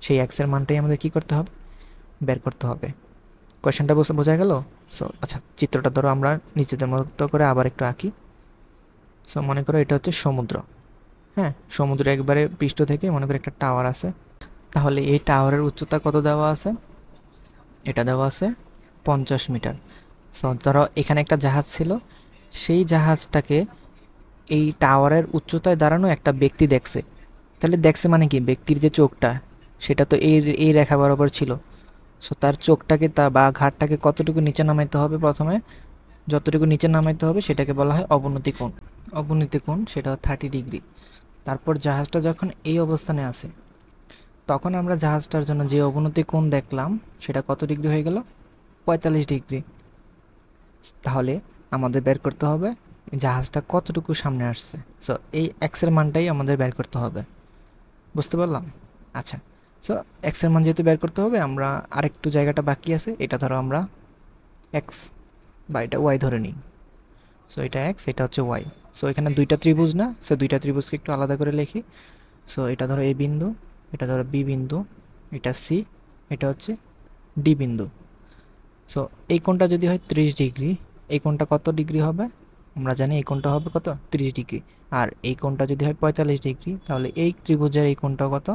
সেই এক্সের মানটাই আমাদের কী করতে হবে, বের করতে হবে। কোয়েশ্চেনটা বোঝা গেল? সো আচ্ছা, চিত্রটা ধরো আমরা নিজেদের মতো করে আবার একটু আঁকি। সো মনে করো এটা হচ্ছে সমুদ্র, হ্যাঁ, সমুদ্র একবারে পৃষ্ঠ থেকে মনে করো একটা টাওয়ার আছে। তাহলে এই টাওয়ারের উচ্চতা কত দেওয়া আছে, এটা দেওয়া আছে 50 মিটার। সো ধরো এখানে একটা জাহাজ ছিল, সেই জাহাজটাকে এই টাওয়ারের উচ্চতায় দাঁড়ানো একটা ব্যক্তি দেখছে। তাহলে দেখছে মানে কি, ব্যক্তির যে চোখটা সেটা তো এই রেখা বরাবর ছিল। সো তার চোখটাকে বা ঘাটটাকে কতটুকু নিচে নামাইতে হবে, প্রথমে যতটুকু নিচে নামাইতে হবে সেটাকে বলা হয় অবনতি কোণ। অবনতি কোণ সেটা 30 ডিগ্রি। তারপর জাহাজটা যখন এই অবস্থানে আছে, তখন আমরা জাহাজটার জন্য যে অবনতি কোণ দেখলাম সেটা কত ডিগ্রি হয়ে গেল, 45 ডিগ্রি। তাহলে আমাদের বের করতে হবে জাহাজটা কতটুকু সামনে আসছে। সো এই এক্সের মানটাই আমাদের বের করতে হবে, বুঝতে পারলাম? আচ্ছা, সো এক্সের মান যেহেতু বের করতে হবে, আমরা আরেকটু জায়গাটা বাকি আছে, এটা ধরো আমরা এক্স বা এটা ওয়াই ধরে নিই। সো এটা এক্স, এটা হচ্ছে ওয়াই। সো এখানে দুইটা ত্রিভুজ না, সো দুইটা ত্রিভুজকে একটু আলাদা করে লিখি। সো এটা ধরো এ বিন্দু, এটা ধরো বি বিন্দু, এটা সি, এটা হচ্ছে ডি বিন্দু। সো এই কোণটা যদি হয় 30 ডিগ্রি, এই কোণটা কত ডিগ্রি হবে, আমরা জানি এই কোণটা হবে কত, 30 ডিগ্রি। আর এই কোণটা যদি হয় 45 ডিগ্রি, তাহলে এই ত্রিভুজের এই কোণটা কত,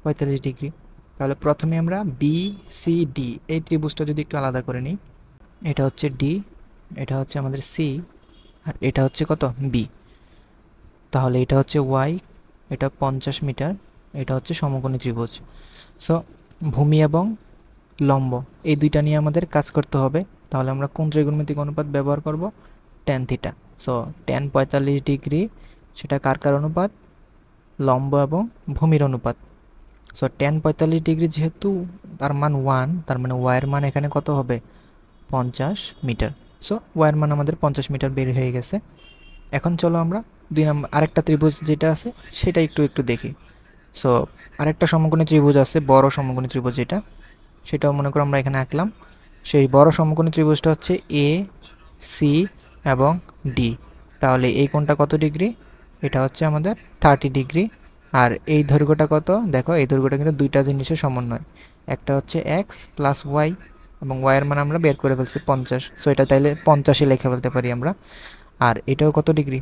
45 ডিগ্রি। তাহলে প্রথমে আমরা বি সি ডি এই ত্রিভুজটা যদি একটু আলাদা করে নিই, এটা হচ্ছে ডি, এটা হচ্ছে আমাদের সি, আর এটা হচ্ছে কত, বি। তাহলে এটা হচ্ছে ওয়াই, এটা 50 মিটার, এটা হচ্ছে সমকোণী ত্রিভুজ। সো ভূমি এবং লম্ব এই দুইটা নিয়ে আমাদের কাজ করতে হবে। তাহলে আমরা কোন ত্রিগুণমিতিক অনুপাত ব্যবহার করব, tan theta. So tan 45 degree, সেটা কার অনুপাত, লম্ব এবং ভূমির অনুপাত। সো টেন 45 ডিগ্রি যেহেতু তার মান 1, তার মানে ওয়াইয়ের মান এখানে কত হবে? 50 মিটার। সো ওয়াইয়ের মান আমাদের 50 মিটার বের হয়ে গেছে। এখন চলো আমরা 2 নম্বর আরেকটা ত্রিভুজ যেটা আছে সেটা একটু দেখি। সো আরেকটা সমকোণী ত্রিভুজ আছে, বড় সমকোণী ত্রিভুজ যেটা, সেটাও মনে করো আমরা এখানে আঁকলাম। সেই বড় সমকোণী ত্রিভুজটা হচ্ছে এ, সি এবং ডি। তাহলে এই কোণটা কত ডিগ্রি? এটা হচ্ছে আমাদের 30 ডিগ্রি। আর এই দৈর্ঘ্যটা কত? দেখো এই দৈর্ঘ্যটা কিন্তু দুইটা জিনিসের সমন্বয়, একটা হচ্ছে এক্স প্লাস ওয়াই, এবং ওয়াইয়ের মান আমরা বের করে ফেলছি 50। সো এটা তাইলে 50-এ লিখে ফেলতে পারি আমরা। আর এটাও কত ডিগ্রি?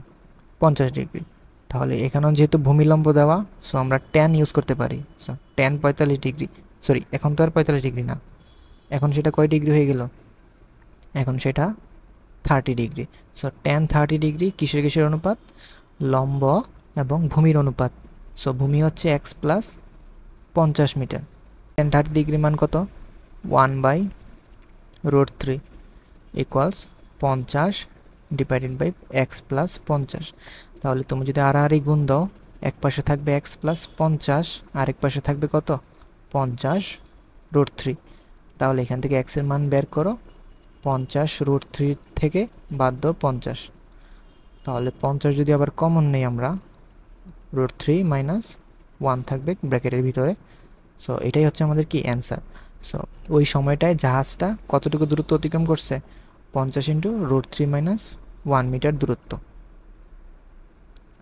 50 ডিগ্রি। তাহলে এখানেও যেহেতু ভূমিলম্ব দেওয়া, সো আমরা ট্যান ইউজ করতে পারি। সো ট্যান 45 ডিগ্রি, সরি এখন তো আর 45 ডিগ্রি না, এখন সেটা কয় ডিগ্রি হয়ে গেল? এখন সেটা 30 ডিগ্রি। সো ট্যান 30 ডিগ্রি কিসের কিসের অনুপাত? লম্ব এবং ভূমির অনুপাত। সো ভূমি হচ্ছে X plus 50 metre. Tan 30 degree মান কত? 1/√3 equals 50 divided by X plus 50। তাহলে তুমি যদি আড়াআড়ি গুণ দাও, এক পাশে থাকবে এক্স প্লাস 50, আরেক পাশে থাকবে কত? 50√3। তাহলে এখান থেকে এক্সের মান বের করো, 50√3 থেকে বাদ দাও 50। তাহলে 50 যদি আবার কমন নেই আমরা, √3 মাইনাস 1 থাকবে ব্র্যাকেটের ভিতরে। সো এটাই হচ্ছে আমাদের কি অ্যান্সার। সো ওই সময়টায় জাহাজটা কতটুকু দূরত্ব অতিক্রম করছে? 50 ইন্টু √3 মাইনাস 1 মিটার দূরত্ব।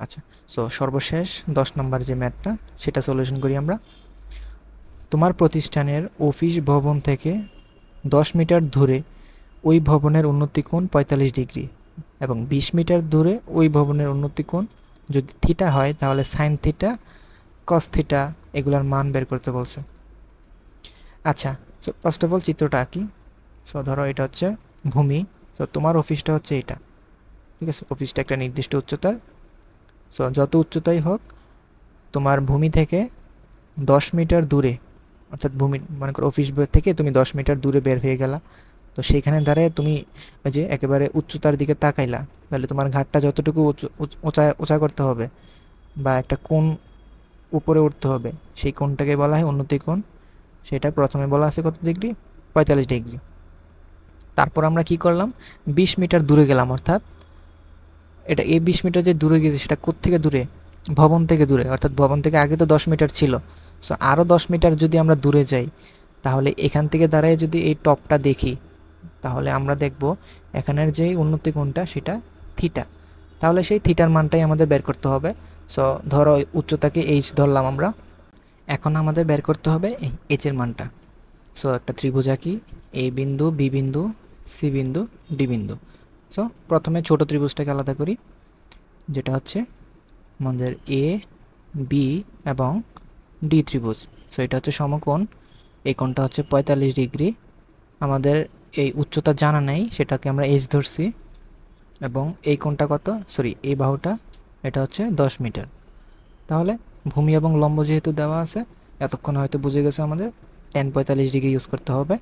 আচ্ছা, সো সর্বশেষ 10 নম্বর যে ম্যাথটা সেটা সলিউশন করি আমরা। তোমার প্রতিষ্ঠানের অফিস ভবন থেকে 10 মিটার দূরে ওই ভবনের উন্নতি কোণ 45 ডিগ্রি, এবং 20 মিটার দূরে ওই ভবনের উন্নতি কোণ যদি থিটা হয় তাহলে সাইন থিটা, কস থিটা এগুলার মান বের করতে বলছে। আচ্ছা, সো ফার্স্ট অফ অল চিত্রটা আঁকি। সো ধরো এটা হচ্ছে ভূমি। সো তোমার অফিসটা হচ্ছে এটা, ঠিক আছে? অফিসটা একটা নির্দিষ্ট উচ্চতার। সো যত উচ্চতাই হোক, তোমার ভূমি থেকে 10 মিটার দূরে, অর্থাৎ ভূমি মনে করো অফিস থেকে তুমি 10 মিটার দূরে বের হয়ে গেলা। তো সেইখানে দাঁড়ায় তুমি ওই যে একেবারে উচ্চতার দিকে তাকাইলা, তাহলে তোমার ঘাটটা যতটুকু উঁচা করতে হবে বা একটা কোণ উপরে উঠতে হবে, সেই কোণটাকে বলা হয় উন্নতি কোণ। সেটা প্রথমে বলা আছে কত ডিগ্রি? 45 ডিগ্রি। তারপর আমরা কি করলাম? 20 মিটার দূরে গেলাম, অর্থাৎ এটা এই 20 মিটার যে দূরে গেছে সেটা কোত্থেকে দূরে? ভবন থেকে দূরে, অর্থাৎ ভবন থেকে আগে তো 10 মিটার ছিল। সো আরও 10 মিটার যদি আমরা দূরে যাই, তাহলে এখান থেকে দাঁড়ায় যদি এই টপটা দেখি, তাহলে আমরা দেখব এখানের যে উন্নতি কোণটা সেটা থিটা। তাহলে সেই থিটার মানটাই আমাদের বের করতে হবে। সো ধরো উচ্চতাকে এইচ ধরলাম আমরা, এখন আমাদের বের করতে হবে এইচের মানটা। সো একটা ত্রিভুজ আঁকি, এ বিন্দু, বি বিন্দু, সি বিন্দু, ডি বিন্দু। সো প্রথমে ছোট ত্রিভুজটাকে আলাদা করি, যেটা হচ্ছে আমাদের এ, বি এবং ডি ত্রিভুজ। সো এটা হচ্ছে সমকোণ, এই কোণটা হচ্ছে 45 ডিগ্রি। আমাদের এই উচ্চতা জানা নেই, সেটাকে আমরা এইচ ধরছি, এবং এই কোণটা কত? সরি, এই বাহুটা এটা হচ্ছে 10 মিটার। তাহলে ভূমি এবং লম্ব যেহেতু দেওয়া আছে, এতক্ষণ হয়তো বুঝে গেছে আমাদের ট্যান 45 ডিগ্রি ইউজ করতে হবে।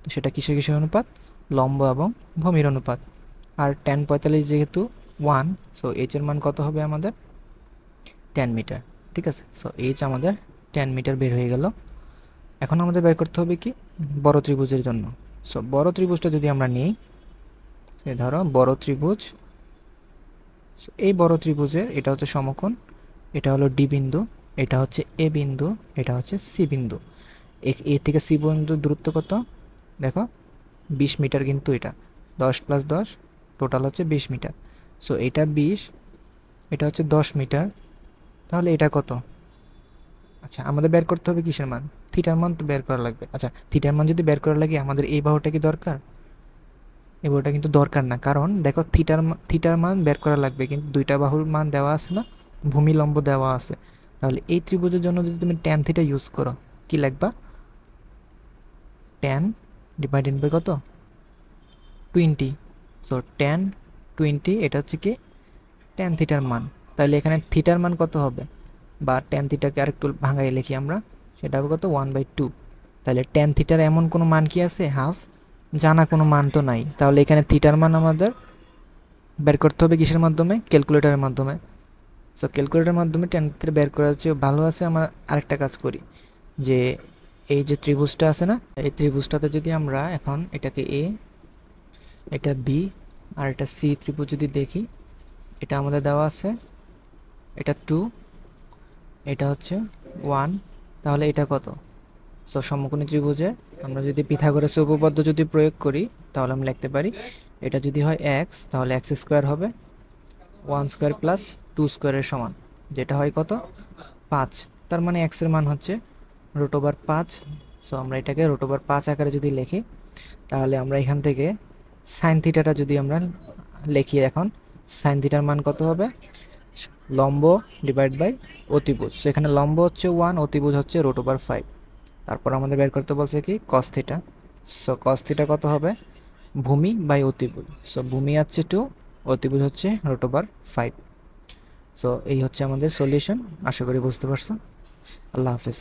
তো সেটা কিসের কিসের অনুপাত? লম্ব এবং ভূমির অনুপাত। আর ট্যান 45 যেহেতু 1, সো এইচের মান কত হবে আমাদের? 10 মিটার। ঠিক আছে, সো এইচ আমাদের 10 মিটার বের হয়ে গেল। এখন আমাদের বের করতে হবে কি? বড় ত্রিভুজের জন্য। সো বড় ত্রিভুজটা যদি আমরা নিই, সে ধরো বড় ত্রিভুজ। এই বড় ত্রিভুজের এটা হচ্ছে সমকোণ, এটা হলো ডি বিন্দু, এটা হচ্ছে এ বিন্দু, এটা হচ্ছে সি বিন্দু। এ থেকে সি বিন্দু দূরত্ব কত? দেখো 20 মিটার, কিন্তু এটা 10 + 10 টোটাল হচ্ছে 20 মিটার। সো এটা 20, এটা হচ্ছে 10 মিটার। তাহলে এটা কত? আচ্ছা, আমাদের বের করতে হবে কিসের মান? থিটার মান তো বের করা লাগবে। আচ্ছা, থিটার মান যদি বের করা লাগে আমাদের এই বাহুটা কি দরকার? এই বাহুটা কিন্তু দরকার না, কারণ দেখো থিটার মান বের করা লাগবে, কিন্তু দুইটা বাহুর মান দেওয়া আছে না, ভূমি লম্ব দেওয়া আছে। তাহলে এই ত্রিভুজের জন্য যদি তুমি ট্যান থিটা ইউজ করো, কি লিখবা? ট্যান ডিভাইডেড বাই কত? 20। সো ট্যান 20, এটা হচ্ছে কি? ট্যান থিটার মান। তাহলে এখানে থিটার মান কত হবে? বা ট্যান থিটাকে আরেকটু ভাঙাই লিখি আমরা, সেটা হবে কত? 1/2। তাহলে ট্যান থিটার এমন কোনো মান কি আছে? হাফ। জানা কোনো মান তো নাই। তাহলে এখানে থিটার মান আমাদের বের করতে হবে কিসের মাধ্যমে? ক্যালকুলেটরের মাধ্যমে। সো ক্যালকুলেটরের মাধ্যমে ট্যান থিটা বের করার চেয়ে ভালো আছে আমরা আরেকটা কাজ করি, যে এই যে ত্রিভুজটা আছে না, এই ত্রিভুজটাতে যদি আমরা এখন এটাকে এ, এটা বি আর এটা সি ত্রিভুজ যদি দেখি, এটা আমাদের দেওয়া আছে, এটা 2, এটা হচ্ছে 1, তাহলে এটা কত? সো সমকোণী ত্রিভুজে আমরা যদি পিথাগোরাসের উপপাদ্য যদি প্রয়োগ করি, তাহলে আমরা লিখতে পারি এটা যদি হয় এক্স, তাহলে এক্স স্কোয়ার হবে 1 স্কোয়ার প্লাস 2 স্কোয়ারের সমান, যেটা হয় কত? 5। তার মানে এক্সের মান হচ্ছে √5। সো আমরা এটাকে √5 আকারে যদি লিখি, তাহলে আমরা এখান থেকে সাইন থিটাটা যদি আমরা লিখি, এখন সাইন থিটার মান কত হবে? লম্ব ডিভাইড বাই অতিভুজ। সেখানে লম্ব হচ্ছে 1, অতিভুজ হচ্ছে √5। তারপর আমাদের বের করতে বলছে কি cos theta. So cos theta কত হবে? ভূমি বাই অতিভুজ। সো ভূমি হচ্ছে 2, অতিভুজ হচ্ছে √5। সো এই হচ্ছে আমাদের সলিউশন। আশা করি বুঝতে পারছো। আল্লাহ হাফেজ।